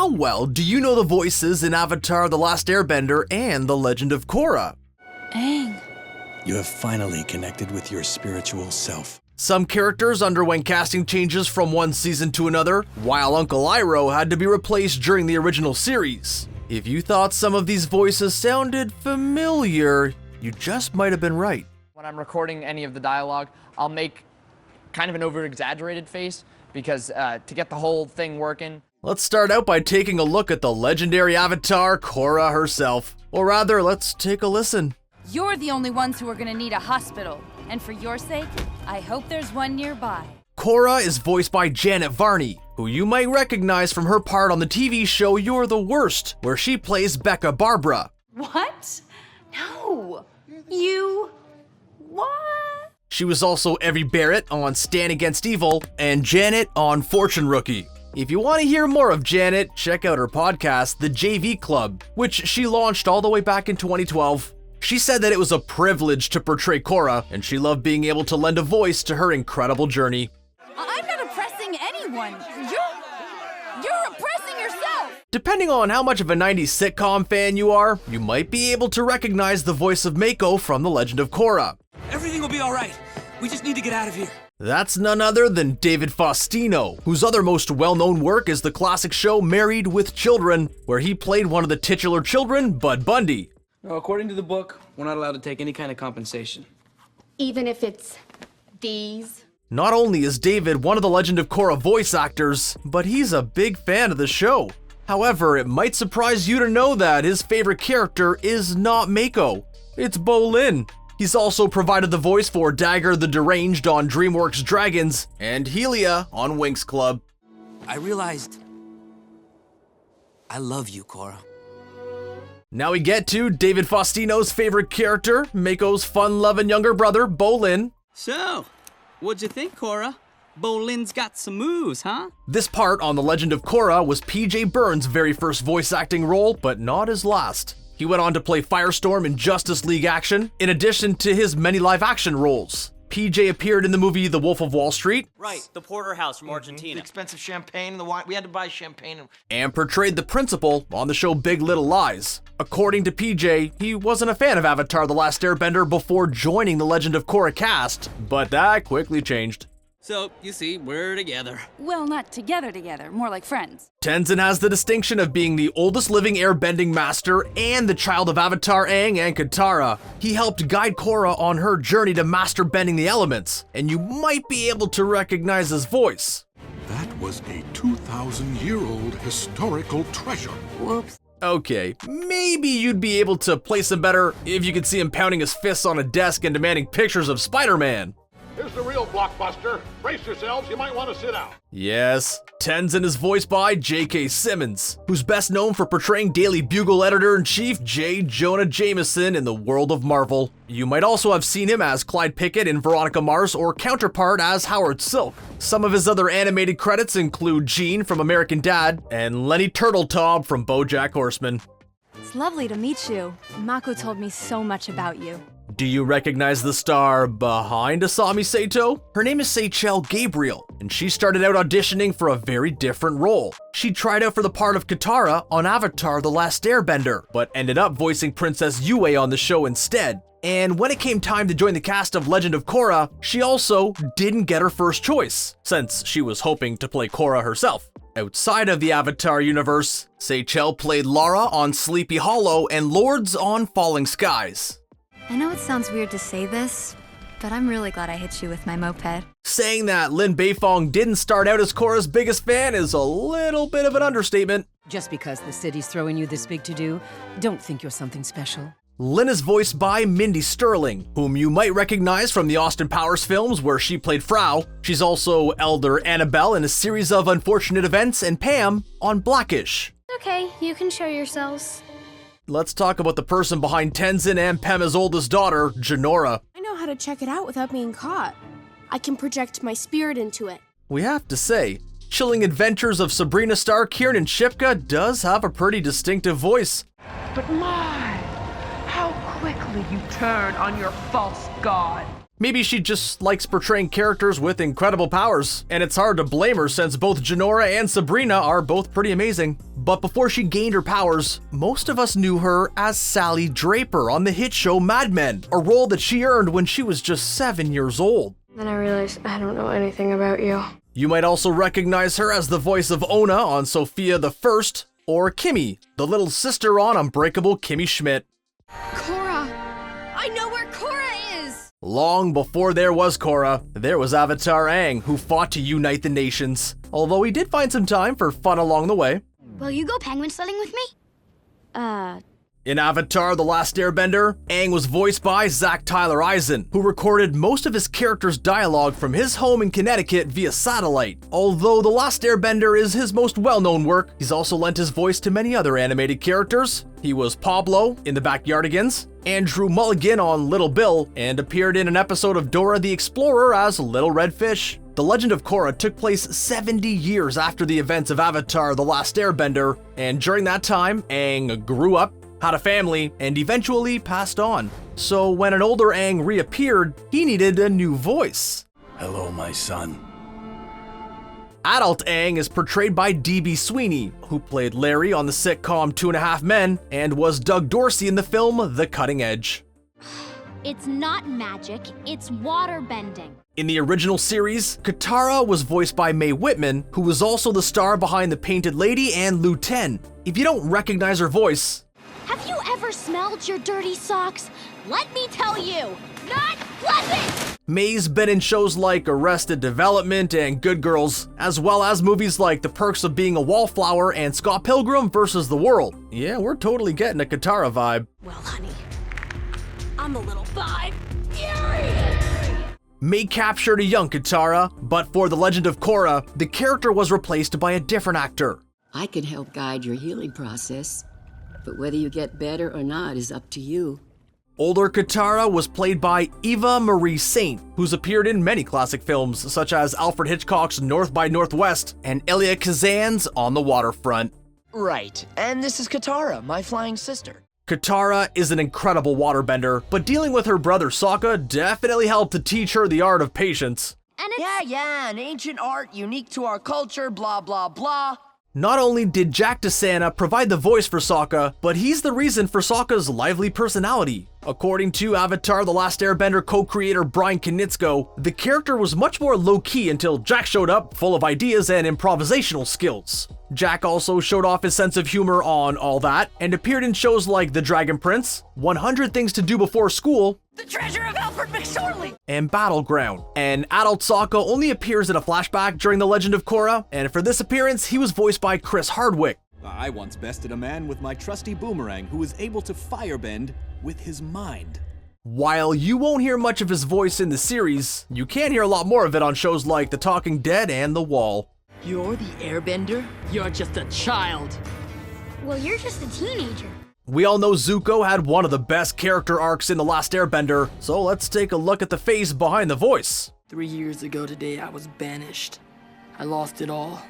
how well do you know the voices in Avatar The Last Airbender and The Legend of Korra? Aang. You have finally connected with your spiritual self. Some characters underwent casting changes from one season to another, while Uncle Iroh had to be replaced during the original series. If you thought some of these voices sounded familiar, you just might have been right. When I'm recording any of the dialogue, I'll make kind of an over-exaggerated face because to get the whole thing working. Let's start out by taking a look at the legendary Avatar Korra herself. Or rather, let's take a listen. You're the only ones who are gonna need a hospital. And for your sake, I hope there's one nearby. Korra is voiced by Janet Varney, who you might recognize from her part on the TV show You're the Worst, where she plays Becca Barbara. What? No. You... What? She was also Evie Barrett on Stand Against Evil, and Janet on Fortune Rookie. If you want to hear more of Janet, check out her podcast, The JV Club, which she launched all the way back in 2012. She said that it was a privilege to portray Korra, and she loved being able to lend a voice to her incredible journey. I'm not oppressing anyone. You're oppressing yourself. Depending on how much of a 90s sitcom fan you are, you might be able to recognize the voice of Mako from The Legend of Korra. Everything will be all right. We just need to get out of here. That's none other than David Fuastino, whose other most well-known work is the classic show Married with Children, where he played one of the titular children, Bud Bundy. Well, according to the book, we're not allowed to take any kind of compensation. Even if it's these? Not only is David one of the Legend of Korra voice actors, but he's a big fan of the show. However, it might surprise you to know that his favorite character is not Mako. It's Bolin. He's also provided the voice for Dagger the Deranged on DreamWorks Dragons and Helia on Winx Club. I realized I love you, Korra. Now we get to David Faustino's favorite character, Mako's fun-loving younger brother, Bolin. So, what'd you think, Korra? Bolin's got some moves, huh? This part on The Legend of Korra was PJ Byrne's very first voice acting role, but not his last. He went on to play Firestorm in Justice League Action, in addition to his many live-action roles. PJ appeared in the movie The Wolf of Wall Street. Right, the porterhouse from Argentina. The expensive champagne, the wine. We had to buy champagne. And portrayed the principal on the show Big Little Lies. According to PJ, he wasn't a fan of Avatar The Last Airbender before joining the Legend of Korra cast, but that quickly changed. So, you see, we're together. Well, not together, more like friends. Tenzin has the distinction of being the oldest living airbending master and the child of Avatar Aang and Katara. He helped guide Korra on her journey to master bending the elements, and you might be able to recognize his voice. That was a 2,000-year-old historical treasure. Whoops. Okay, maybe you'd be able to place him better if you could see him pounding his fists on a desk and demanding pictures of Spider-Man. Here's the real blockbuster. Brace yourselves, you might want to sit down. Yes, Tenzin is voiced by J.K. Simmons, who's best known for portraying Daily Bugle editor-in-chief J. Jonah Jameson in the world of Marvel. You might also have seen him as Clyde Pickett in Veronica Mars or counterpart as Howard Silk. Some of his other animated credits include Gene from American Dad and Lenny Turtletop from BoJack Horseman. It's lovely to meet you. Mako told me so much about you. Do you recognize the star behind Asami Sato? Her name is Seychelle Gabriel, and she started out auditioning for a very different role. She tried out for the part of Katara on Avatar The Last Airbender, but ended up voicing Princess Yue on the show instead. And when it came time to join the cast of Legend of Korra, she also didn't get her first choice, since she was hoping to play Korra herself. Outside of the Avatar universe, Seychelle played Lara on Sleepy Hollow and Lords on Falling Skies. I know it sounds weird to say this, but I'm really glad I hit you with my moped. Saying that Lin Beifong didn't start out as Korra's biggest fan is a little bit of an understatement. Just because the city's throwing you this big to-do, don't think you're something special. Lin is voiced by Mindy Sterling, whom you might recognize from the Austin Powers films where she played Frau. She's also Elder Annabelle in a series of unfortunate events and Pam on Blackish. Okay, you can show yourselves. Let's talk about the person behind Tenzin and Pema's oldest daughter, Jinora. I know how to check it out without being caught. I can project my spirit into it. We have to say, Chilling Adventures of Sabrina star Kiernan Shipka does have a pretty distinctive voice. But my, how quickly you turn on your false god. Maybe she just likes portraying characters with incredible powers, and it's hard to blame her since both Jinora and Sabrina are both pretty amazing. But before she gained her powers, most of us knew her as Sally Draper on the hit show Mad Men, a role that she earned when she was just 7 years old. Then I realized I don't know anything about you. You might also recognize her as the voice of Ona on Sophia the First, or Kimmy, the little sister on Unbreakable Kimmy Schmidt. Korra! I know where Korra is! Long before there was Korra, there was Avatar Aang, who fought to unite the nations, although he did find some time for fun along the way. Will you go penguin sledding with me? In Avatar The Last Airbender, Aang was voiced by Zach Tyler Eisen, who recorded most of his character's dialogue from his home in Connecticut via satellite. Although The Last Airbender is his most well-known work, he's also lent his voice to many other animated characters. He was Pablo in The Backyardigans, Andrew Mulligan on Little Bill, and appeared in an episode of Dora the Explorer as Little Red Fish. The Legend of Korra took place 70 years after the events of Avatar The Last Airbender, and during that time, Aang grew up, had a family, and eventually passed on. So when an older Aang reappeared, he needed a new voice. Hello, my son. Adult Aang is portrayed by D.B. Sweeney, who played Larry on the sitcom 2.5 Men, and was Doug Dorsey in the film The Cutting Edge. It's not magic, it's water bending. In the original series, Katara was voiced by Mae Whitman, who was also the star behind The Painted Lady and Lu Ten. If you don't recognize her voice, Have you ever smelled your dirty socks? Let me tell you, not pleasant! Mae's been in shows like Arrested Development and Good Girls, as well as movies like The Perks of Being a Wallflower and Scott Pilgrim vs. the World. Yeah, we're totally getting a Katara vibe. Well, honey, I'm a little vibe. Mae captured a young Katara, but for The Legend of Korra, the character was replaced by a different actor. I can help guide your healing process, but whether you get better or not is up to you. Older Katara was played by Eva Marie Saint, who's appeared in many classic films such as Alfred Hitchcock's North by Northwest and Elia Kazan's On the Waterfront. Right, and this is Katara, my flying sister. Katara is an incredible waterbender, but dealing with her brother Sokka definitely helped to teach her the art of patience. Yeah, an ancient art unique to our culture, blah, blah, blah. Not only did Jack DeSana provide the voice for Sokka, but he's the reason for Sokka's lively personality. According to Avatar The Last Airbender co-creator Brian Konietzko, the character was much more low-key until Jack showed up full of ideas and improvisational skills. Jack also showed off his sense of humor on All That, and appeared in shows like The Dragon Prince, 100 Things to Do Before School, The Treasure of Alfred McSorley, and Battleground. And adult Sokka only appears in a flashback during The Legend of Korra, and for this appearance, he was voiced by Chris Hardwick. I once bested a man with my trusty boomerang who was able to firebend with his mind. While you won't hear much of his voice in the series, you can hear a lot more of it on shows like The Talking Dead and The Wall. You're the Airbender? You're just a child. Well, you're just a teenager. We all know Zuko had one of the best character arcs in The Last Airbender, so let's take a look at the face behind the voice. 3 years ago today, I was banished. I lost it all.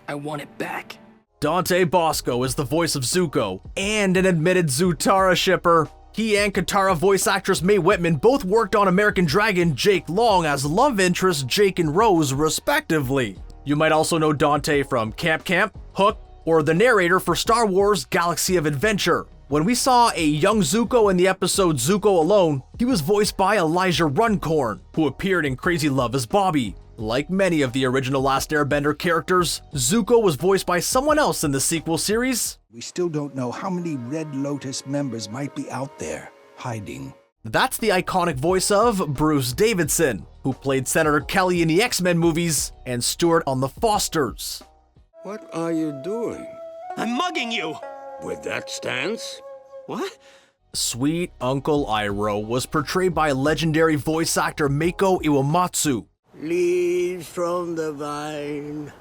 I want it back. Dante Bosco is the voice of Zuko, and an admitted Zutara shipper. He and Katara voice actress Mae Whitman both worked on American Dragon Jake Long as love interests Jake and Rose, respectively. You might also know Dante from Camp Camp, Hook, or the narrator for Star Wars Galaxy of Adventure. When we saw a young Zuko in the episode Zuko Alone, he was voiced by Elijah Runcorn, who appeared in Crazy Love as Bobby. Like many of the original Last Airbender characters, Zuko was voiced by someone else in the sequel series. We still don't know how many Red Lotus members might be out there, hiding. That's the iconic voice of Bruce Davidson, who played Senator Kelly in the X-Men movies and Stuart on The Fosters. What are you doing? I'm mugging you! With that stance? What? Sweet Uncle Iroh was portrayed by legendary voice actor Mako Yo Matsu. Leaves from the vine,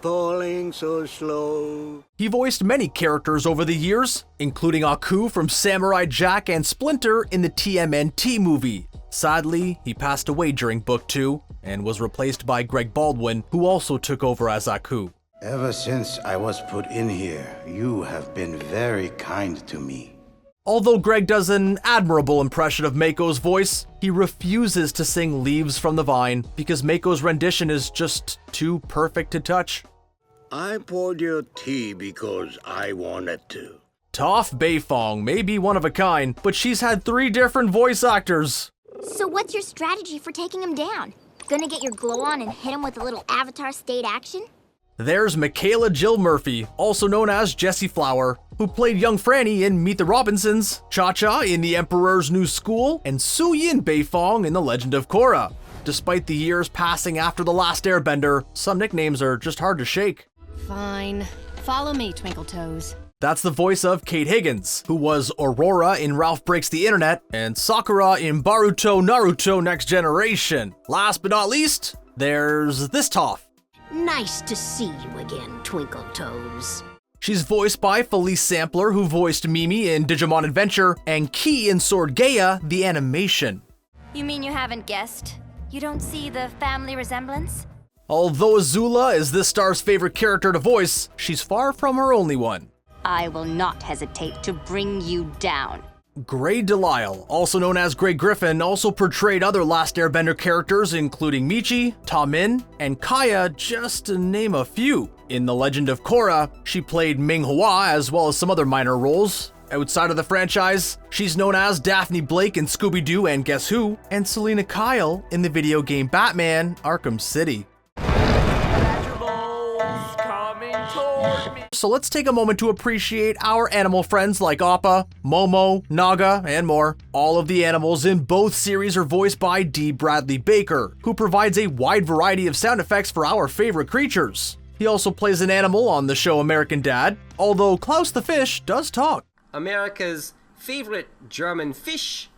falling so slow. He voiced many characters over the years, including Aku from Samurai Jack and Splinter in the TMNT movie. Sadly, he passed away during Book 2 and was replaced by Greg Baldwin, who also took over as Aku. Ever since I was put in here, you have been very kind to me. Although Greg does an admirable impression of Mako's voice, he refuses to sing Leaves from the Vine because Mako's rendition is just too perfect to touch. I poured your tea because I wanted to. Toph Beifong may be one of a kind, but she's had 3 different voice actors. So what's your strategy for taking him down? Gonna get your glow on and hit him with a little Avatar state action? There's Michaela Jill Murphy, also known as Jessie Flowers, who played young Franny in Meet the Robinsons, Cha-Cha in The Emperor's New School, and Suyin Beifong in The Legend of Korra. Despite the years passing after The Last Airbender, some nicknames are just hard to shake. Fine. Follow me, Twinkle Toes. That's the voice of Kate Higgins, who was Aurora in Ralph Breaks the Internet, and Sakura in Boruto Naruto Next Generation. Last but not least, there's this Toph. Nice to see you again, Twinkle Toes. She's voiced by Felice Sampler, who voiced Mimi in Digimon Adventure, and Key in Sword Geia, the animation. You mean you haven't guessed? You don't see the family resemblance? Although Azula is this star's favorite character to voice, she's far from her only one. I will not hesitate to bring you down. Grey Delisle, also known as Grey Griffin, also portrayed other Last Airbender characters including Michi, Ta-Min, and Kaya, just to name a few. In The Legend of Korra, she played Ming Hua as well as some other minor roles. Outside of the franchise, she's known as Daphne Blake in Scooby-Doo and Guess Who, and Selena Kyle in the video game Batman: Arkham City. So let's take a moment to appreciate our animal friends like Appa, Momo, Naga, and more. All of the animals in both series are voiced by Dee Bradley Baker, who provides a wide variety of sound effects for our favorite creatures. He also plays an animal on the show American Dad, although Klaus the fish does talk. America's favorite German fish.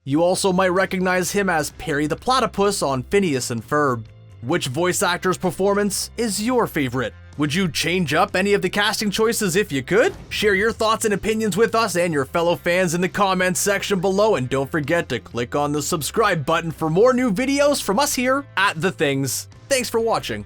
You also might recognize him as Perry the Platypus on Phineas and Ferb. Which voice actor's performance is your favorite? Would you change up any of the casting choices if you could? Share your thoughts and opinions with us and your fellow fans in the comments section below, and don't forget to click on the subscribe button for more new videos from us here at The Things. Thanks for watching.